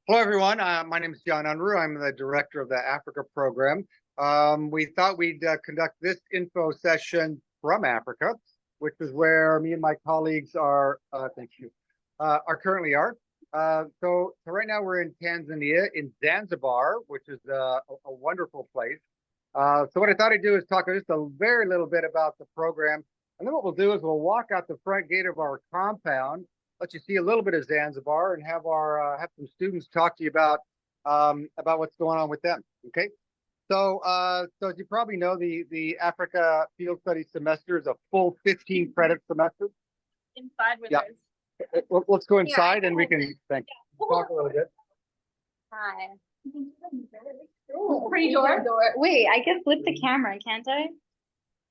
Hello, everyone. My name is John Unruh. I'm the director of the Africa program. We thought we'd conduct this info session from Africa, which is where me and my colleagues are, currently are. So right now we're in Tanzania, in Zanzibar, which is a wonderful place. So what I thought I'd do is talk just a very little bit about the program. And then what we'll do is we'll walk out the front gate of our compound, let you see a little bit of Zanzibar, and have have some students talk to you about what's going on with them. Okay, so as you probably know, the Africa Field Studies semester is a full 15 credit semester. Inside with Yeah. us. Let's go inside and we can talk a little bit. Hi. Pretty door. Wait, I can flip the camera, can't I?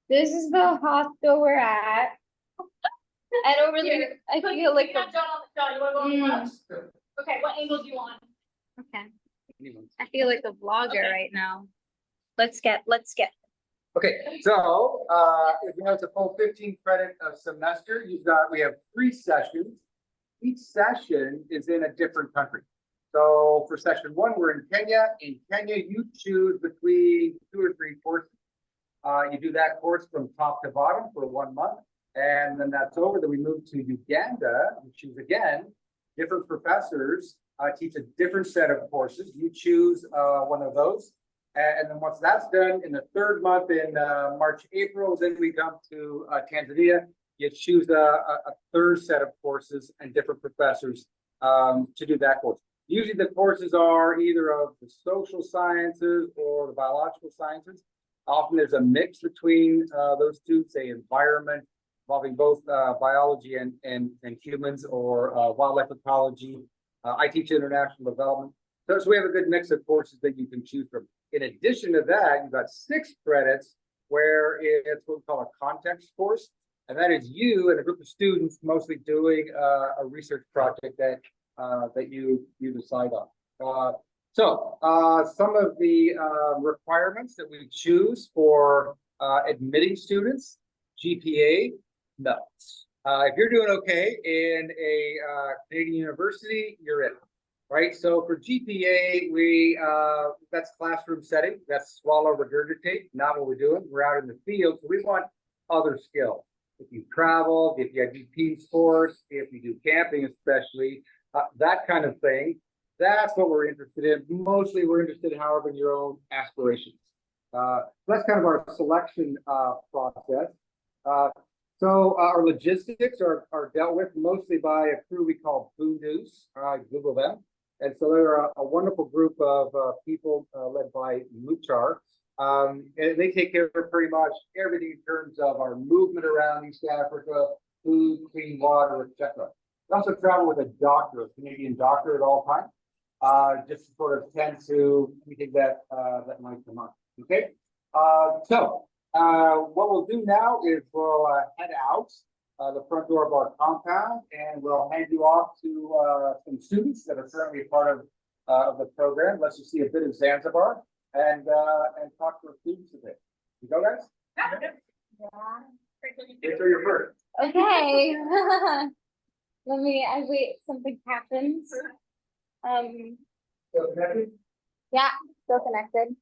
This is the hostel we're at. And over there, I feel like John, you want to go on the Okay, what angle do you want? okay. I feel like a vlogger right now. Let's get. Okay, so if you know it's a full 15 credit semester, we have 3 sessions. Each session is in a different country. So for session 1, we're in Kenya. In Kenya, you choose between 2 or 3 courses. You do that course from top to bottom for 1 month. And then that's over. Then we move to Uganda, we choose again, different professors teach a different set of courses. You choose one of those. And then once that's done, in the 3rd month in March, April, then we come to Tanzania. You choose a 3rd set of courses and different professors to do that course. Usually the courses are either of the social sciences or the biological sciences. Often there's a mix between those two, say environment, involving both biology and humans, or wildlife ecology. I teach international development. So we have a good mix of courses that you can choose from. In addition to that, you've got 6 credits where it's what we call a context course. And that is you and a group of students mostly doing a research project that you decide on. So some of the requirements that we choose for admitting students: GPA, no. If you're doing okay in a Canadian university, you're in, right? So for GPA, that's classroom setting. That's swallow, regurgitate, not what we're doing. We're out in the field, so we want other skills. If you travel, if you have team sports, if you do camping especially, that kind of thing, that's what we're interested in. Mostly we're interested, however, in your own aspirations. That's kind of our selection process. So our logistics are dealt with mostly by a crew we call Boondoos. Google them. And so they're a wonderful group of people led by Muchar. And they take care of pretty much everything in terms of our movement around East Africa, food, clean water, etc. We also travel with a doctor, a Canadian doctor at all times, just to sort of tend to anything that might come up. Okay, what we'll do now is we'll head out the front door of our compound, and we'll hand you off to some students that are currently a part of the program. Let's just see a bit of Zanzibar and talk to our students a bit. You go, guys? Yeah. It's your first. Okay. I wait, something happens. So connected? Yeah, still connected.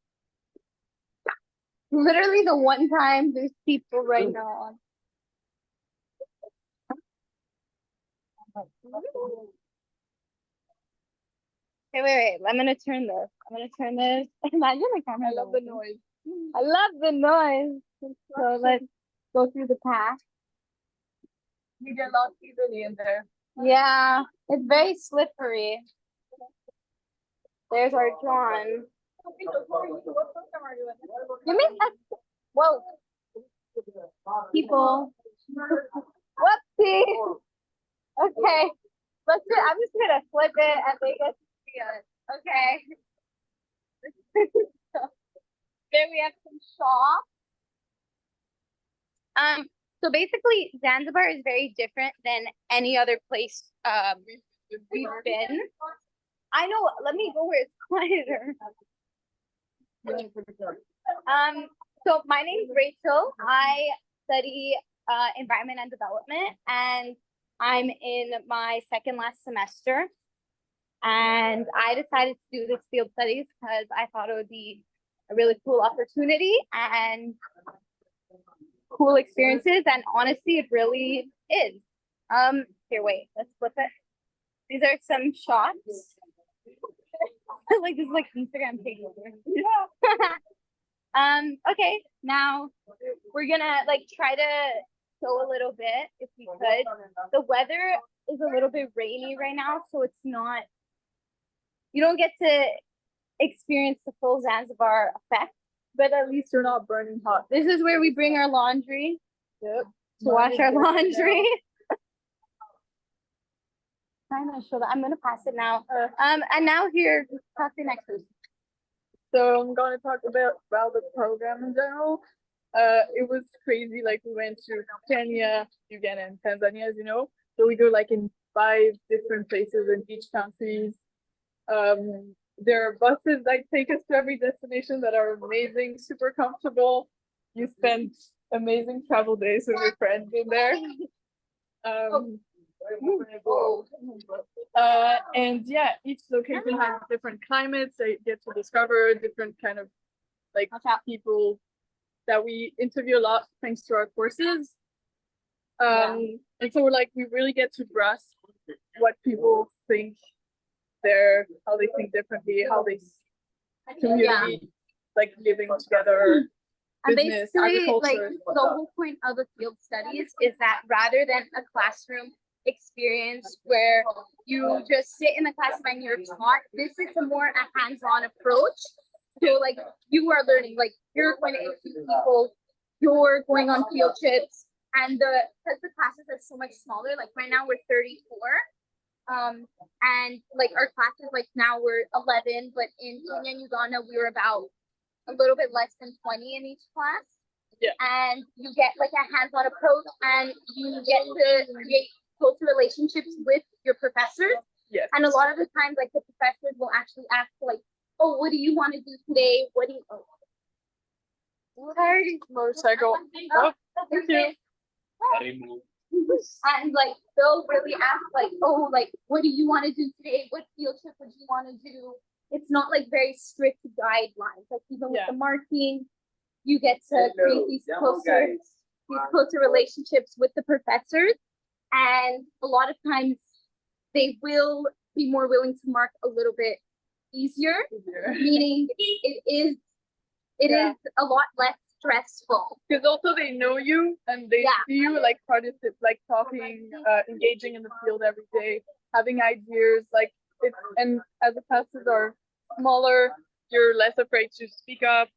Literally the one time there's people right now. Okay, wait. I'm gonna turn this. Imagine the camera. I love the noise. I love the noise. So let's go through the path. You get lost easily in there. Yeah, it's very slippery. There's our John. You mean that's whoa. People. Whoopsie. Okay. I'm just gonna flip it and they get to see it. Okay. Then we have some shops. So basically Zanzibar is very different than any other place we've been. I know, let me go where it's quieter. So my name is Rachel. I study environment and development, and I'm in my second last semester. And I decided to do this field studies because I thought it would be a really cool opportunity and cool experiences. And honestly, it really is. Here, wait, let's flip it. These are some shots. Like this is like Instagram page. Yeah. Okay, now we're gonna like try to show a little bit if we could. The weather is a little bit rainy right now, so it's not, you don't get to experience the full Zanzibar effect, but at least we're not burning hot. This is where we bring our laundry. Yep. To wash our laundry. I'm gonna show that. I'm gonna pass it now. And now here, talk to the next person. So I'm gonna talk about the program in general. It was crazy. Like we went to Kenya, Uganda, and Tanzania, as you know. So we go like in 5 different places in each country. There are buses that take us to every destination that are amazing, super comfortable. You spend amazing travel days with your friends in there. And yeah, each location has different climates. They get to discover different kind of like people that we interview a lot thanks to our courses. And so like we really get to grasp what people think how they think differently, how they community like living together. And Business, basically, like agriculture. the whole point of the field studies is that rather than a classroom experience where you just sit in the classroom and you're taught, this is a more a hands-on approach. So like you are learning, like you're going to interview people, you're going on field trips, and because the classes are so much smaller, like right now we're 34. And like our classes, like now we're 11, but in Kenya and Uganda we were about a little bit less than 20 in each class. Yeah. And you get like a hands-on approach, and you get to create closer relationships with your professors. Yes. And a lot of the times, like the professors will actually ask, like, "Oh, what do you want to do today? What do you?" Motorcycle. Oh, thank you. And like they'll really ask, like, "Oh, like what do you want to do today? What field trip would you want to do?" It's not like very strict guidelines. Like even with the marking, you get to create these closer relationships with the professors, and a lot of times they will be more willing to mark a little bit easier. Meaning it is a lot less stressful. Because also they know you and they see you like participate, like talking, engaging in the field every day, having ideas. Like it's, and as the classes are smaller, you're less afraid to speak up,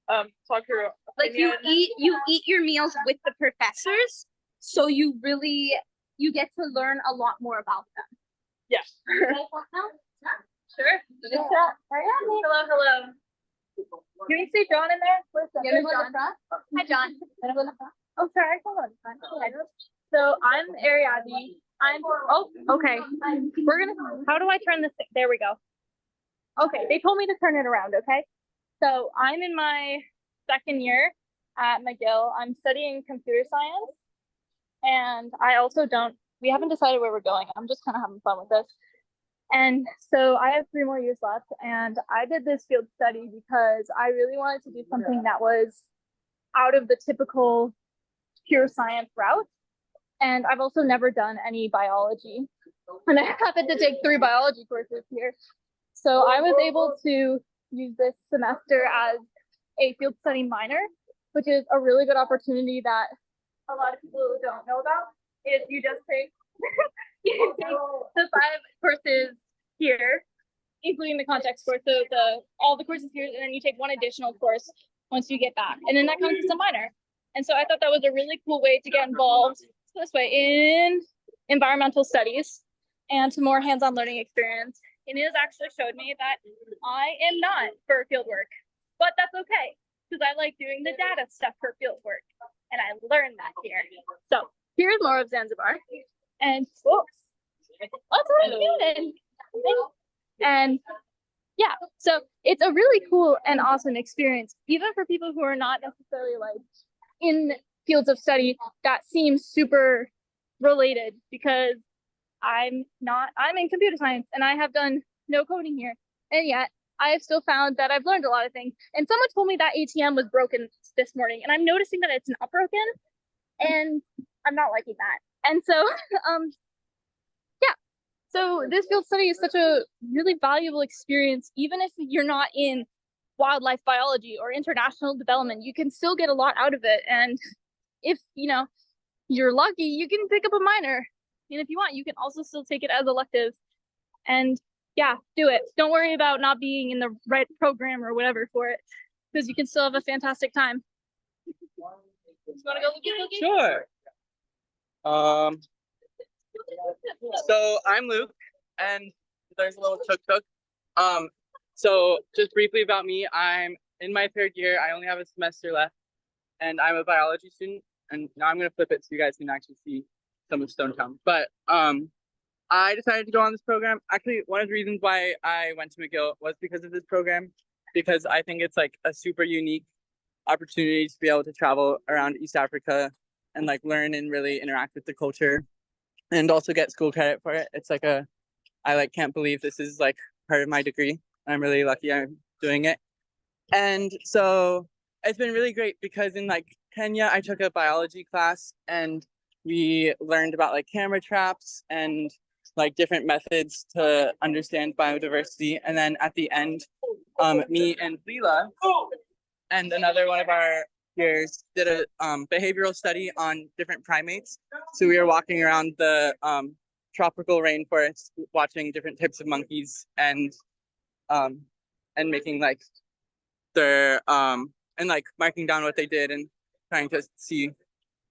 talk your opinion. Like you eat your meals with the professors, so you get to learn a lot more about them. Yeah. Sure. Hello. Can you see John in there? There's John. Hi, John. Oh, sorry. Hold on. So I'm Ariadne. Okay. How do I turn this thing? There we go. Okay, they told me to turn it around, okay? So I'm in my 2nd year at McGill. I'm studying computer science. And we haven't decided where we're going. I'm just kind of having fun with this. And so I have 3 more years left, and I did this field study because I really wanted to do something that was out of the typical pure science route. And I've also never done any biology. And I happened to take 3 biology courses here. So I was able to use this semester as a field study minor, which is a really good opportunity that a lot of people don't know about. Is you just take the 5 courses here, including the context course, so all the courses here, and then you take 1 additional course once you get back, and then that counts as a minor. And so I thought that was a really cool way to get involved this way in environmental studies and some more hands-on learning experience. And it has actually showed me that I am not for field work, but that's okay because I like doing the data stuff for field work, and I learned that here. So here's more of Zanzibar, and what's doing? And yeah, so it's a really cool and awesome experience, even for people who are not necessarily like in fields of study that seem super related, because I'm in computer science and I have done no coding here. And yet I have still found that I've learned a lot of things. And someone told me that ATM was broken this morning, and I'm noticing that it's not broken, and I'm not liking that. And so, yeah. So this field study is such a really valuable experience, even if you're not in wildlife biology or international development, you can still get a lot out of it. And if, you're lucky, you can pick up a minor. And if you want, you can also still take it as elective. And yeah, do it. Don't worry about not being in the right program or whatever for it, because you can still have a fantastic time. You want to go look at Sure. So I'm Luke, and there's a little tuk-tuk. So just briefly about me, I'm in my 3rd year. I only have a semester left, and I'm a biology student. And now I'm gonna flip it so you guys can actually see some of Stonetown. But I decided to go on this program. Actually, one of the reasons why I went to McGill was because of this program, because I think it's like a super unique opportunity to be able to travel around East Africa and like learn and really interact with the culture, and also get school credit for it. It's like I like can't believe this is like part of my degree. I'm really lucky I'm doing it. And so it's been really great because in like Kenya, I took a biology class and we learned about like camera traps and like different methods to understand biodiversity. And then at the end, me and Leela and another one of our peers did a behavioral study on different primates. So we were walking around the tropical rainforest, watching different types of monkeys and making like their and like marking down what they did and trying to see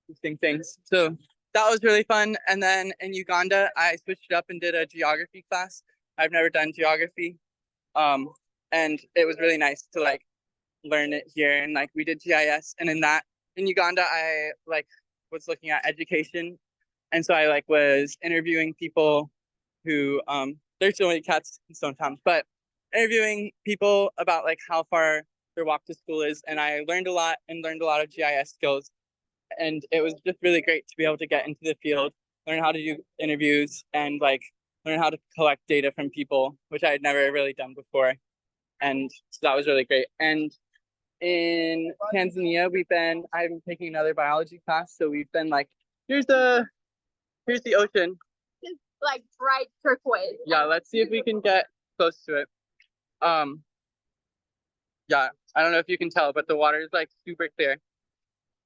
interesting things. So that was really fun. And then in Uganda, I switched it up and did a geography class. I've never done geography. And it was really nice to like learn it here. And like we did GIS, and in Uganda, I like was looking at education. And so I like was interviewing people who there's so many cats in Stonetown, but interviewing people about like how far their walk to school is. And I learned a lot of GIS skills. And it was just really great to be able to get into the field, learn how to do interviews, and like learn how to collect data from people, which I had never really done before. And so that was really great. And in Tanzania, I'm taking another biology class. So we've been like, here's the ocean. It's like bright turquoise. Yeah, let's see if we can get close to it. Yeah, I don't know if you can tell, but the water is like super clear.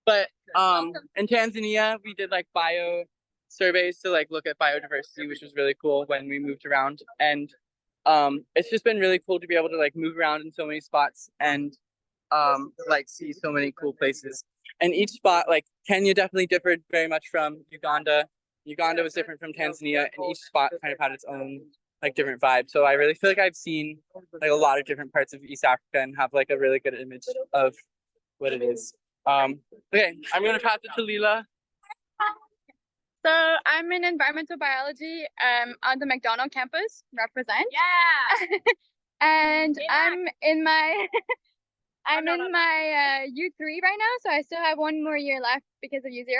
But in Tanzania, we did like bio surveys to like look at biodiversity, which was really cool when we moved around. And it's just been really cool to be able to like move around in so many spots and like see so many cool places. And each spot, like Kenya definitely differed very much from Uganda. Uganda was different from Tanzania, and each spot kind of had its own like different vibe. So I really feel like I've seen like a lot of different parts of East Africa and have like a really good image of what it is. Okay, I'm gonna pass it to Leela. So I'm in environmental biology on the McDonald campus, represent. Yeah. And Yeah. I'm in my no. U3 right now, so I still have one more year left because of U0.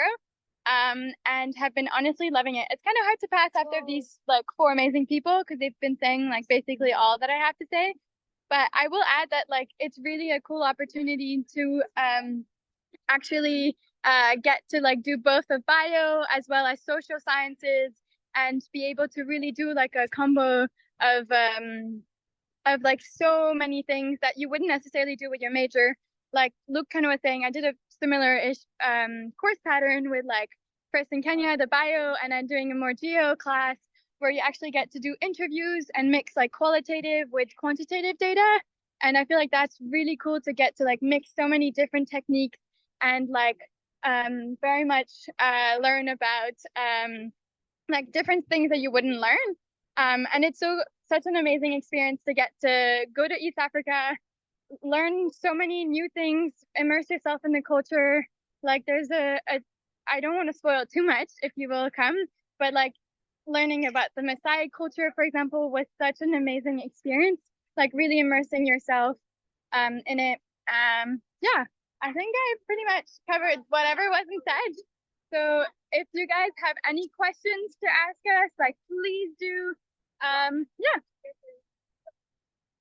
And have been honestly loving it. It's kind of hard to pass after these like 4 amazing people because they've been saying like basically all that I have to say. But I will add that like it's really a cool opportunity to actually get to like do both of bio as well as social sciences and be able to really do like a combo of like so many things that you wouldn't necessarily do with your major. Like Luke kind of was saying, I did a similar-ish course pattern with like first in Kenya, the bio, and then doing a more geo class where you actually get to do interviews and mix like qualitative with quantitative data. And I feel like that's really cool to get to like mix so many different techniques and like very much learn about like different things that you wouldn't learn. And it's such an amazing experience to get to go to East Africa, learn so many new things, immerse yourself in the culture. Like there's I don't want to spoil too much if you will come, but like learning about the Maasai culture, for example, was such an amazing experience. Like really immersing yourself in it. Yeah, I think I pretty much covered whatever wasn't said. So if you guys have any questions to ask us, like please do. Yeah.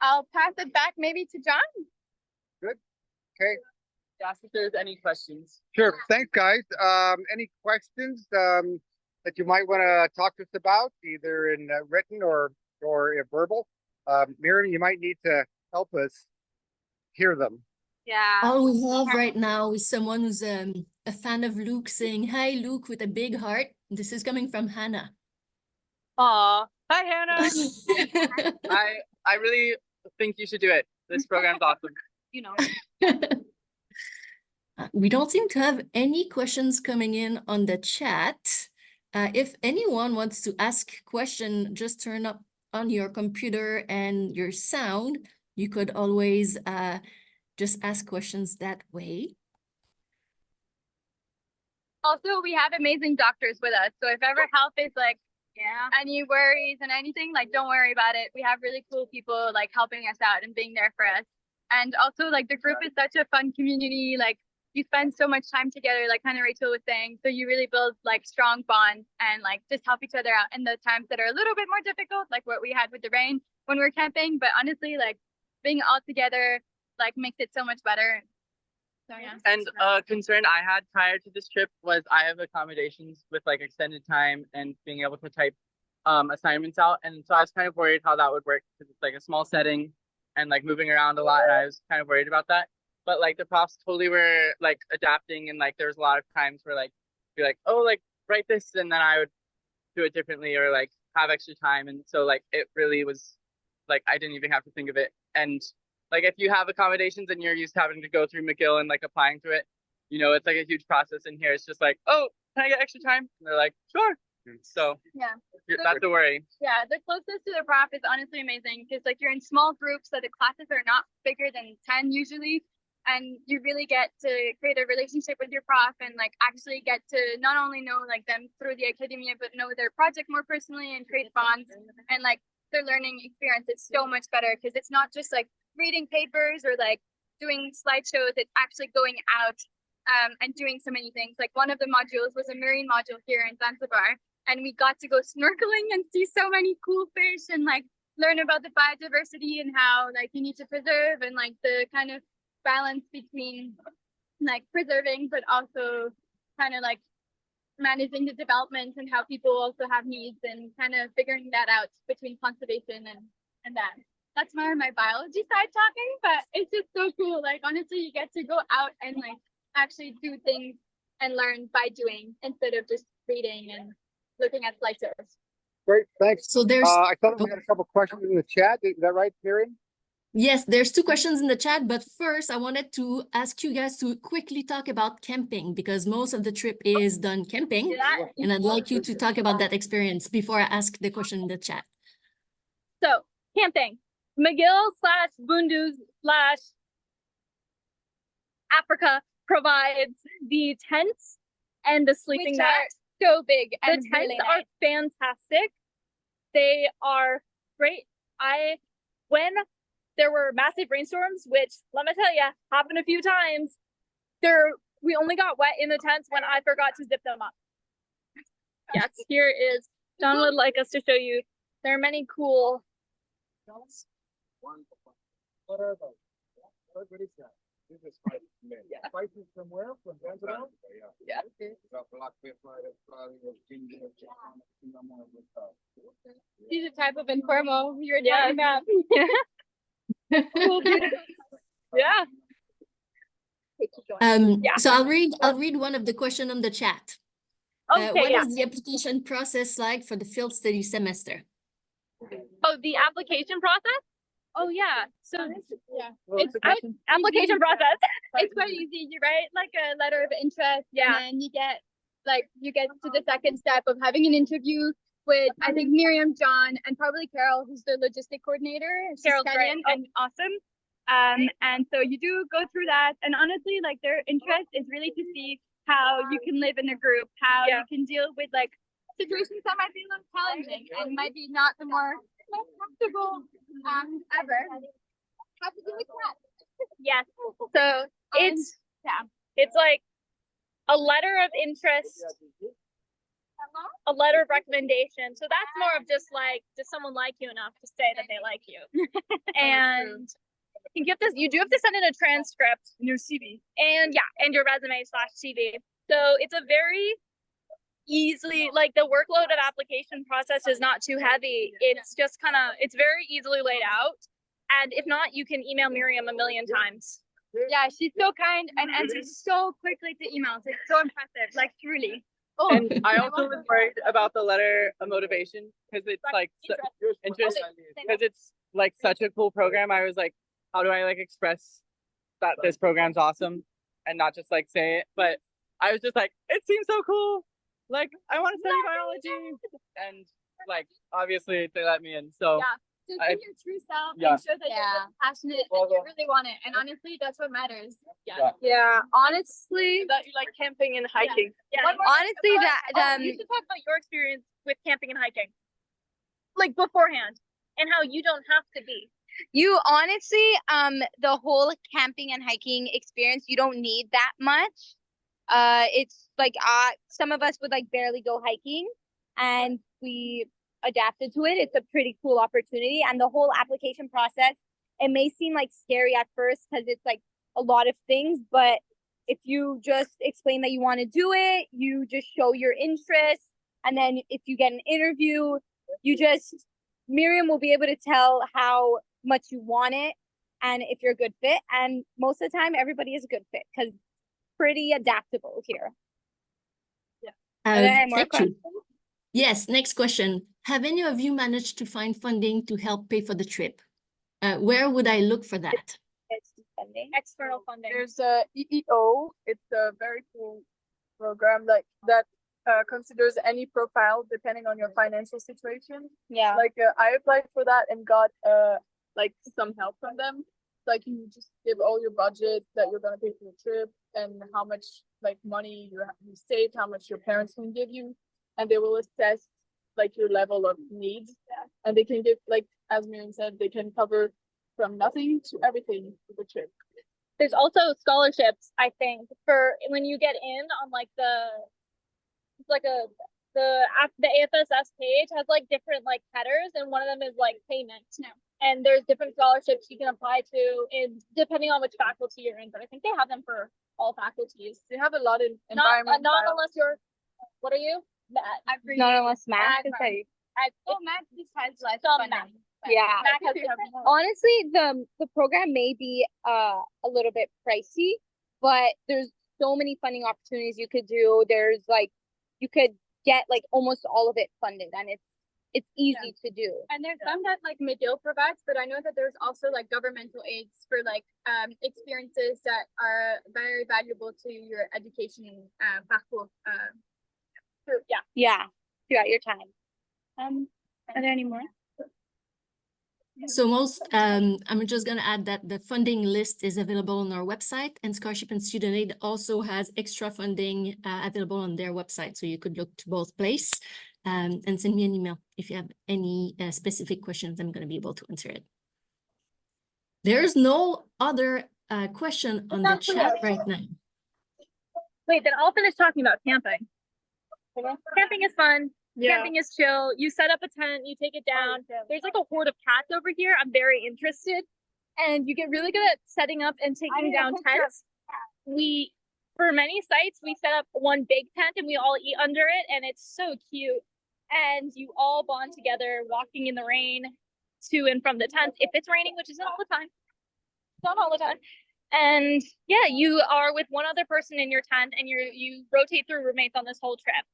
I'll pass it back maybe to John. Okay, Ask if there's any questions. sure. Thanks, guys. Any questions that you might want to talk to us about, either in written or in verbal? Miriam, you might need to help us hear them. Yeah. All we have right now is someone who's a fan of Luke saying, "Hi, Luke," with a big heart. This is coming from Hannah. Aw, hi Hannah. I really think you should do it. This program's awesome. You know. We don't seem to have any questions coming in on the chat. If anyone wants to ask question, just turn up on your computer and your sound. You could always just ask questions that way. Also, we have amazing doctors with us. So if ever health is like any worries and anything, like don't worry about it. We have really cool people like helping us out and being there for us. And also like the group is such a fun community. Like you spend so much time together, like kind of Rachel was saying. So you really build like strong bonds and like just help each other out in the times that are a little bit more difficult, like what we had with the rain when we were camping. But honestly, like being all together like makes it so much better. So yeah. And a concern I had prior to this trip was I have accommodations with like extended time and being able to type assignments out. And so I was kind of worried how that would work because it's like a small setting and like moving around a lot. And I was kind of worried about that. But like the profs totally were like adapting, and like there was a lot of times where like be like, oh, like write this, and then I would do it differently or like have extra time. And so like it really was like I didn't even have to think of it. And like if you have accommodations and you're used to having to go through McGill and like applying to it, you know, it's like a huge process. And here it's just like, oh, can I get extra time? And they're like, sure. So Yeah. that's the worry. Yeah, the closest to the prof is honestly amazing because like you're in small groups, so the classes are not bigger than 10 usually. And you really get to create a relationship with your prof and like actually get to not only know like them through the academia, but know their project more personally and create bonds. And like their learning experience is so much better because it's not just like reading papers or like doing slideshows. It's actually going out and doing so many things. Like one of the modules was a marine module here in Zanzibar, and we got to go snorkeling and see so many cool fish and like learn about the biodiversity and how like you need to preserve and like the kind of balance between like preserving but also kind of like managing the development and how people also have needs and kind of figuring that out between conservation and that. That's more my biology side talking, but it's just so cool. Like honestly, you get to go out and like actually do things and learn by doing instead of just reading and looking at slideshows. Great, thanks. So there's I thought we had a couple questions in the chat. Is that right, Miriam? Yes, there's two questions in the chat, but first I wanted to ask you guys to quickly talk about camping because most of the trip is done camping, and I'd like you to talk about that experience before I ask the question in the chat. So camping, McGill / Bundus / Africa provides the tents and the sleeping Which mats. So big The and tents really are nice. fantastic. They are great. When there were massive rainstorms, which let me tell you, happened a few times, we only got wet in the tents when I forgot to zip them up. Yes, here is, John would like us to show you. There are many cool. What are those? What is that? This is spices from there. Yeah. Spices from where? From Zanzibar? Yeah. Black pepper, ginger, cinnamon, These are type of informal you were Yeah. talking about. Cool, beautiful. Yeah. Yeah. So I'll read one of the question on the chat. Okay, What yeah. is the application process like for the field study semester? Oh, the application process? Oh, yeah. So Yeah. it's application process. It's quite easy. You write like a letter of interest, Yeah. and then you get to the second step of having an interview with I think Miriam, John, and probably Carol, who's the logistic coordinator. She's Carol's great. Kenyan and awesome. And so you do go through that, and honestly, like their interest is really to see how you can live in a group, how Yeah. you can deal with like situations that might be a little challenging and might be not the most comfortable ever. How to do with that. Yes. So yeah. it's like a letter of interest a letter of recommendation. So that's more of just like, does someone like you enough to say that they like you? And you do have to send in a transcript In your CV. and your resume/CV. So it's a very easily, like, the workload of application process is not too heavy. It's just it's very easily laid out. And if not, you can email Miriam a million times. Yeah, she's so kind and answers so quickly to emails. It's so impressive, like truly. Oh, And I also was worried about the letter of motivation because it's like interest, because it's like such a cool program. I was like, how do I like express that this program's awesome and not just like say it? But I was just like, it seems so cool. Like, I want to study biology. And like, obviously they let me in. So Yeah. Just I- be your true self Yeah. and show that you're passionate and you really want it. And honestly, that's what matters. Yeah, honestly, that you like camping and hiking. Yeah. Honestly, You should talk about your experience with camping and hiking, like beforehand, and how you don't have to be. you honestly, the whole camping and hiking experience, you don't need that much. It's like some of us would like barely go hiking, and we adapted to it. It's a pretty cool opportunity, and the whole application process, it may seem like scary at first because it's like a lot of things, but if you just explain that you want to do it, you just show your interest, and then if you get an interview, Miriam will be able to tell how much you want it and if you're a good fit. And most of the time, everybody is a good fit because pretty adaptable here. Are there any more Thank you. questions? Yes, next question. Have any of you managed to find funding to help pay for the trip? Where would I look for that? It's funding. External funding. There's a EEO. It's a very cool program that considers any profile depending on your financial situation. Yeah. Like I applied for that and got like some help from them. Like you just give all your budget that you're gonna pay for the trip and how much like money you saved, how much your parents can give you, and they will assess like your level of needs. And they can give, like as Miriam said, they can cover from nothing to everything for the trip. There's also scholarships, I think, for when you get in on like the AFSS page has like different like headers, and one of them is like payment. No. And there's different scholarships you can apply to in depending on which faculty you're in, but I think they have them for all faculties. They have a lot in Not environment. unless you're, what are you? Not unless math is Ag- heavy. math besides like some funding. math. Yeah. Math has They have different- more. Honestly, the program may be a little bit pricey, but there's so many funding opportunities you could do. There's like you could get like almost all of it funded, and it's easy to do. And there's some that like McGill provides, but I know that there's also like governmental aids for like experiences that are very valuable to your education parcours. Yeah, throughout your time. Are there any more? So I'm just gonna add that the funding list is available on our website, and Scholarship and Student Aid also has extra funding available on their website. So you could look to both places and send me an email if you have any specific questions. I'm gonna be able to answer it. There's no other question on the chat right now. Wait, then I'll finish talking about camping. Camping is fun. Yeah. Camping is chill. You set up a tent, you take it down. There's like a horde of cats over here. I'm very interested. And you get really good at setting up and taking down tents. For many sites, we set up one big tent and we all eat under it, and it's so cute. And you all bond together, walking in the rain to and from the tent. If it's raining, which isn't all the time. It's not all the time. And yeah, you are with one other person in your tent, and you rotate through roommates on this whole trip.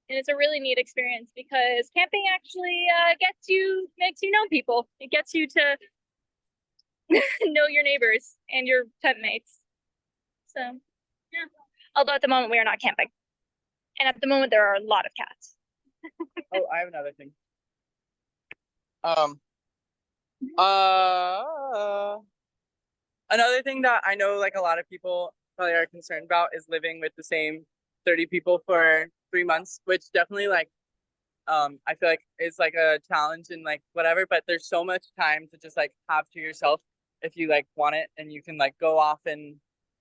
And it's a really neat experience because camping actually makes you know people. It gets you to know your neighbors and your tent mates. So yeah. Although at the moment we are not camping. And at the moment there are a lot of cats. Oh, I have another thing. Another thing that I know like a lot of people probably are concerned about is living with the same 30 people for 3 months, which definitely like I feel like is like a challenge and like whatever, but there's so much time to just like have to yourself if you like want it, and you can like go off and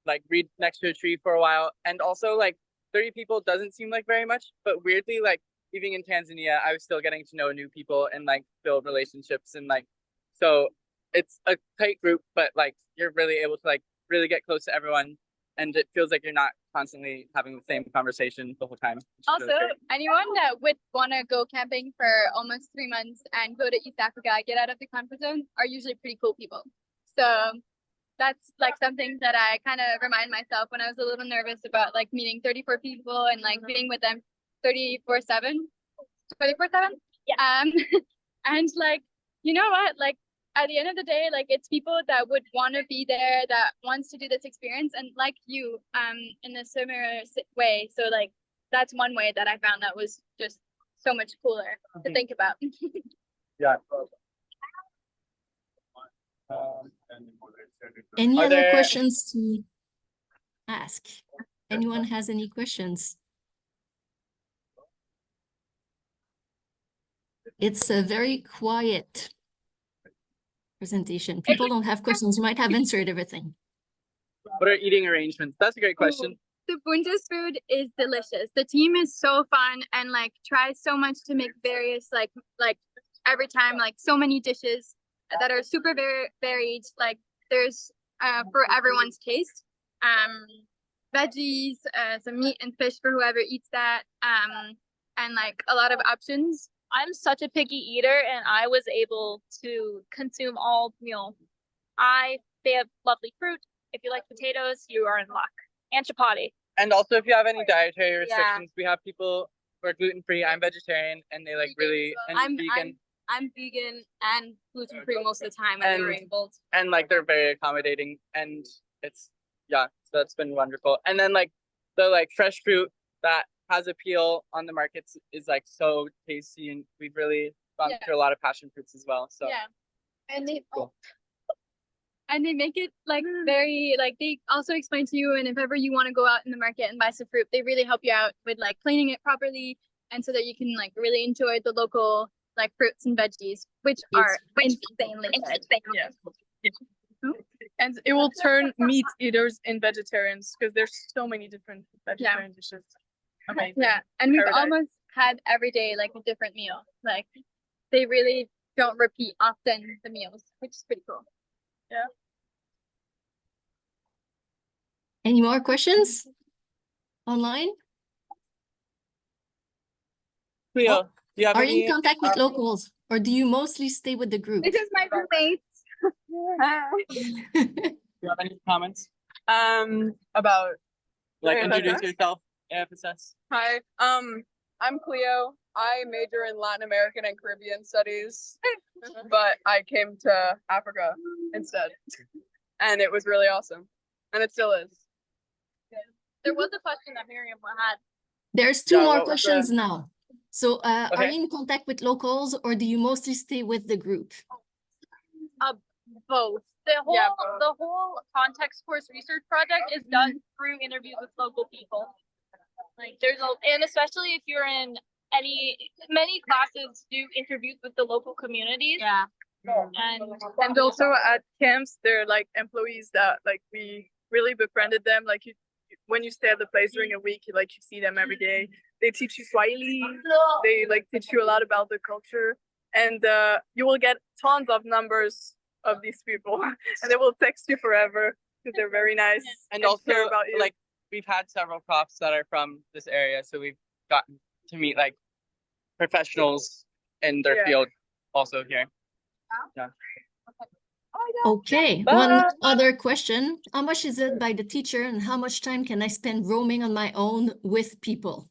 like read next to a tree for a while. And also like 30 people doesn't seem like very much, but weirdly, like even in Tanzania, I was still getting to know new people and like build relationships and like, so it's a tight group, but like you're really able to like really get close to everyone, and it feels like you're not constantly having the same conversation the whole time. Also, anyone that would want to go camping for almost 3 months and go to East Africa, get out of the comfort zone, are usually pretty cool people. So that's like something that I kind of remind myself when I was a little nervous about like meeting 34 people and like being with them 24/7. Yeah. And like, you know what? Like at the end of the day, like it's people that would want to be there, that wants to do this experience, and like you, in a similar way. So like that's one way that I found that was just so much cooler to think about. Yeah. Any Are other there- questions to ask? Anyone has any questions? It's a very quiet presentation. People don't have questions. You might have answered everything. What are eating arrangements? That's a great question. The Bundes food is delicious. The team is so fun and like tries so much to make various like every time like so many dishes that are super very varied. Like there's for everyone's taste. Veggies, some meat and fish for whoever eats that. And like a lot of options. I'm such a picky eater, and I was able to consume all meal. They have lovely fruit. If you like potatoes, you are in luck. And chapati. And also, if you have any dietary restrictions, we have people who are gluten-free. I'm vegetarian, and they like really and vegan. I'm vegan and gluten free most of the time. And- And like they're very accommodating, and it's so that's been wonderful. And then like the like fresh fruit that has appeal on the markets is like so tasty, and we've really gone Yeah. through a lot of passion fruits as well. So Yeah. And they Cool. and they make it like very like they also explain to you, and if ever you want to go out in the market and buy some fruit, they really help you out with like cleaning it properly, and so that you can like really enjoy the local like fruits and veggies, which are insanely good. Yeah. And it will turn meat eaters in vegetarians because there's so many different vegetarian dishes. Amazing. Yeah, and we've Paradise. almost had every day like a different meal. Like they really don't repeat often the meals, which is pretty cool. Any more questions online? Cleo, do you have Are you any? in contact with locals, or do you mostly stay with the group? This is my roommate. Do you have any comments? About Like Yeah, introduce okay. yourself, AFSS. Hi, I'm Cleo. I major in Latin American and Caribbean studies, but I came to Africa instead. And it was really awesome. And it still is. There was a question that Miriam had. There's two Yeah, more what was questions now. So, are Okay. you in contact with locals, or do you mostly stay with the group? Both. The whole Yeah, both. the whole context course research project is done through interviews with local people. Like and especially if you're in many classes do interviews with the local communities. Yeah. And also at camps, they're like employees that like we really befriended them. Like when you stay at the place during a week, you see them every day. They teach you Swahili. They like teach you a lot about the culture, and you will get tons of numbers of these people, and they will text you forever because they're very nice And also, care about you. like we've had several profs that are from this area, so we've gotten to meet like professionals in their Yeah. field also here. Okay, Bye. one other question. How much is it by the teacher, and how much time can I spend roaming on my own with people?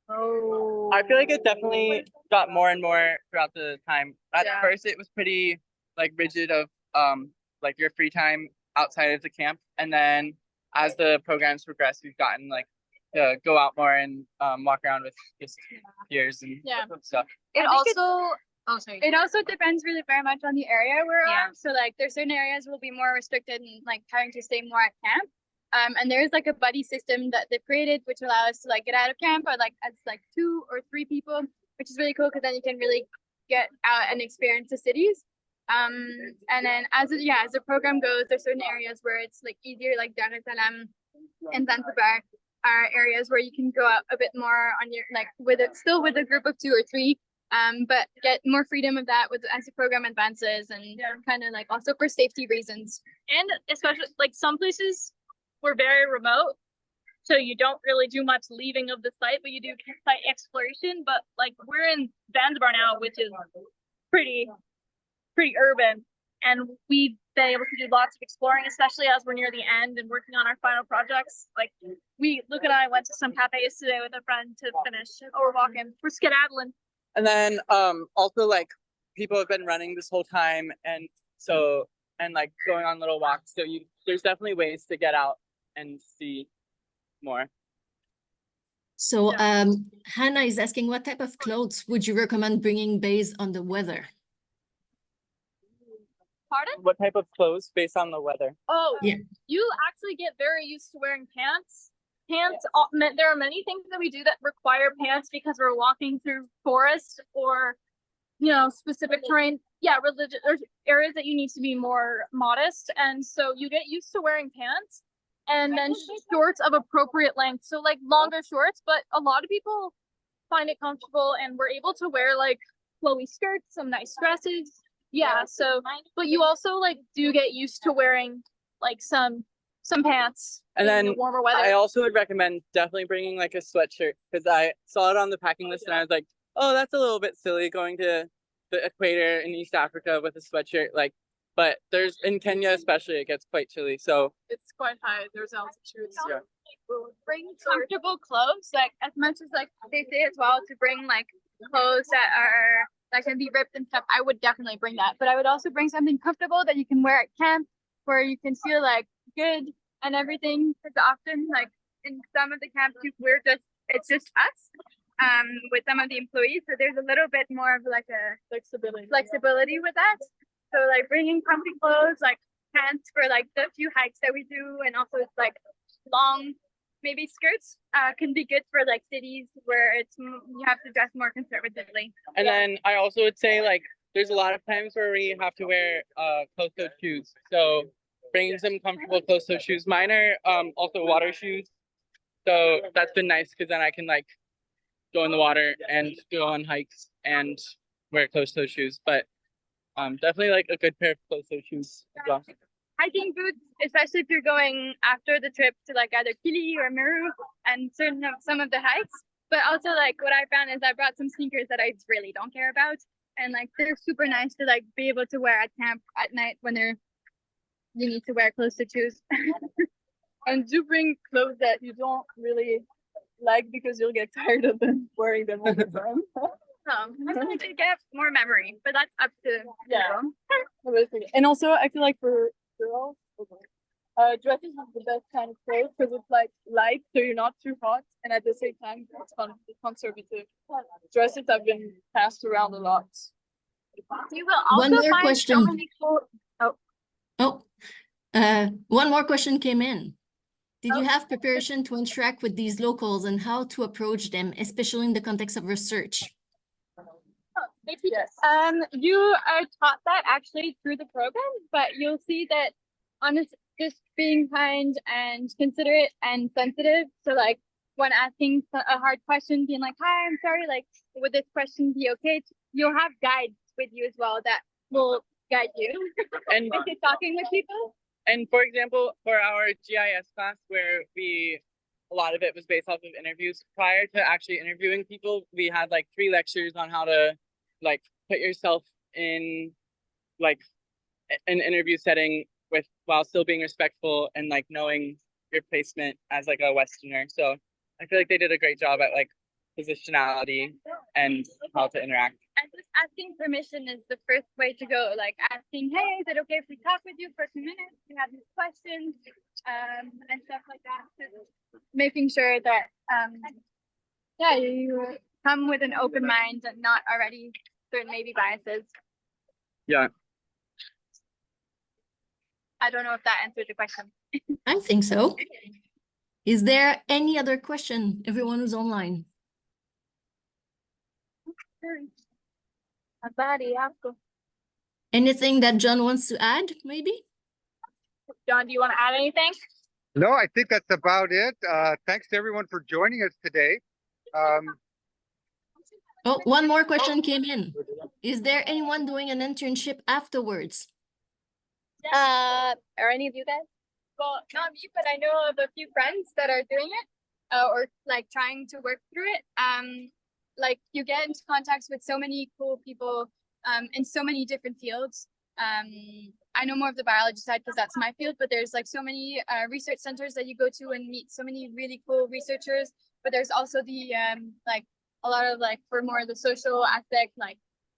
Oh, I feel like it definitely got more and more throughout the time. At Yeah. first, it was pretty like rigid of like your free time outside of the camp, and then as the programs progress, we've gotten like to go out more and walk around with just peers and Yeah. stuff. It sorry. It also depends really very much on the area we're Yeah. on. So like there's certain areas will be more restricted and like having to stay more at camp. And there's like a buddy system that they've created which allow us to like get out of camp or like as like 2 or 3 people, which is really cool because then you can really get out and experience the cities. And then as the program goes, there's certain areas where it's like easier, like Dar es Salaam and Zanzibar. are areas where you can go out a bit more on your like with it still with a group of 2 or 3, but get more freedom of that with as the program advances and kind of like also for safety reasons. And especially like some places were very remote, so you don't really do much leaving of the site, but you do site exploration. But like we're in Zanzibar now, which is pretty urban, and we've been able to do lots of exploring, especially as we're near the end and working on our final projects. Like Luke and I went to some cafes today with a friend to finish, or we're walking, we're skedaddling. And then also like people have been running this whole time, and so and like going on little walks. So there's definitely ways to get out and see more. So Hannah is asking, what type of clothes would you recommend bringing based on the weather? Pardon? What type of clothes based on the weather? Oh, Yeah. You actually get very used to wearing pants. There are many things that we do that require pants because we're walking through forest or, specific terrain. Yeah, there's areas that you need to be more modest. And so you get used to wearing pants and then shorts of appropriate length. So like longer shorts, but a lot of people find it comfortable and we're able to wear like flowy skirts, some nice dresses. Yeah, so, but you also like do get used to wearing like some pants And in then the warmer weather. I also would recommend definitely bringing like a sweatshirt, because I saw it on the packing list and I was like, oh, that's a little bit silly going to the equator in East Africa with a sweatshirt. Like, but there's in Kenya especially, it gets quite chilly. So It's quite high. There's altitudes. yeah. Bring comfortable clothes, like as much as like they say as well to bring like clothes that can be ripped and stuff. I would definitely bring that, but I would also bring something comfortable that you can wear at camp, where you can feel like good and everything. Because often, like in some of the camps, it's just us, with some of the employees. So there's a little bit more of like a flexibility with that. So like bringing comfy clothes, like pants for like the few hikes that we do, and also like long maybe skirts can be good for like cities where you have to dress more conservatively. And then I also would say like there's a lot of times where we have to wear closed-toed shoes. So bringing some comfortable closed-toed shoes. Mine are also water shoes. So that's been nice because then I can like go in the water and go on hikes and wear closed-toed shoes. But definitely like a good pair of closed-toed shoes as well. Hiking boots, especially if you're going after the trip to like either Kili or Meru and some of the hikes. But also like what I found is I brought some sneakers that I really don't care about, and like they're super nice to like be able to wear at camp at night when you need to wear closed-toed shoes. And do bring clothes that you don't really like because you'll get tired of them wearing them all the time. I feel like they get more memory, but that's up to people. And also, I feel like for girls, dresses is the best kind of clothes because it's like light, so you're not too hot, and at the same time, it's conservative. Dresses have been passed around a lot. You will also One more find question. so many cool. One more question came in. Did you have preparation to interact with these locals and how to approach them, especially in the context of research? Yes. You are taught that actually through the program, but you'll see that just being kind and considerate and sensitive. So like when asking a hard question, being like, hi, I'm sorry, like, would this question be okay? You'll have guides with you as well that will guide you And if you're talking with people. And for example, for our GIS class, where a lot of it was based off of interviews, prior to actually interviewing people, we had like 3 lectures on how to like put yourself in like an interview setting while still being respectful and like knowing your placement as like a Westerner. So I feel like they did a great job at like positionality and how to interact. And just asking permission is the first way to go. Like asking, hey, is it okay if we talk with you for a few minutes? You have these questions, and stuff like that. Just making sure that, you come with an open mind and not already certain maybe biases. Yeah. I don't know if that answered the question. I think so. Is there any other question? Everyone who's online. Anything that John wants to add, maybe? John, do you want to add anything? No, I think that's about it. Thanks to everyone for joining us today. Oh, one more question came in. Is there anyone doing an internship afterwards? Are any of you guys? Well, not me, but I know of a few friends that are doing it, or like trying to work through it. Like you get into contacts with so many cool people, in so many different fields. I know more of the biology side because that's my field, but there's like so many research centers that you go to and meet so many really cool researchers. But there's also the like a lot of like for more of the social aspect, like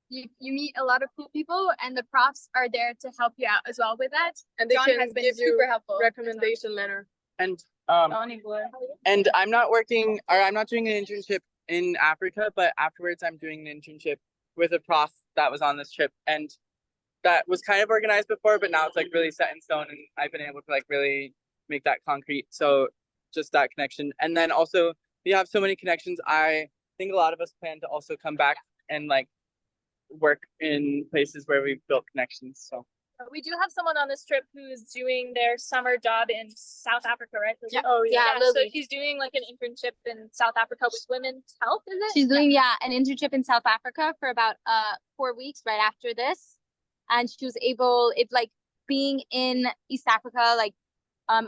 you meet a lot of cool people and the profs are there to help you out as well with that. And they John can has been give you super helpful. recommendation letter. And Donnie would. and I'm not working or I'm not doing an internship in Africa, but afterwards I'm doing an internship with a prof that was on this trip, and that was kind of organized before, but now it's like really set in stone, and I've been able to like really make that concrete. So just that connection. And then also we have so many connections. I think a lot of us plan to also come back and like work in places where we've built connections. So We do have someone on this trip who's doing their summer job in South Africa, right? Yeah. Oh, Yeah, So Lily. she's doing like an internship in South Africa with Women's Health, is it? She's doing an internship in South Africa for about 4 weeks right after this, and she was able. It's like being in East Africa like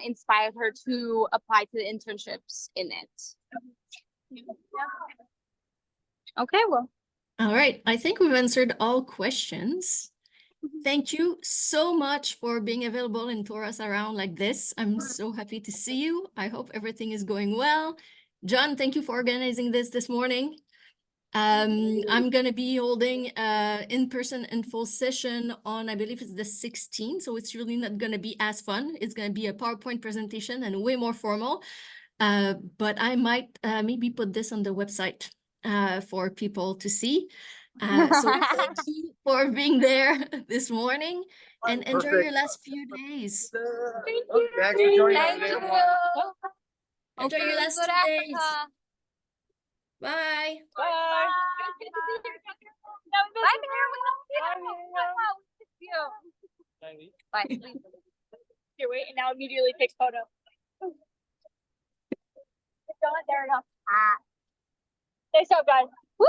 inspired her to apply to the internships in it. Okay, well. All right, I think we've answered all questions. Thank you so much for being available and tour us around like this. I'm so happy to see you. I hope everything is going well. John, thank you for organizing this morning. I'm gonna be holding a in-person info session on, I believe it's the 16th, so it's really not gonna be as fun. It's gonna be a PowerPoint presentation and way more formal. But I might maybe put this on the website for people to see. So thank you for being there this morning and enjoy your last few days. Thank you. Thanks for joining us today, everyone. Enjoy your last 2 days. Bye. Bye. Bye. Here, wait, and now immediately take photo. There enough. Stay so, guys. Woo!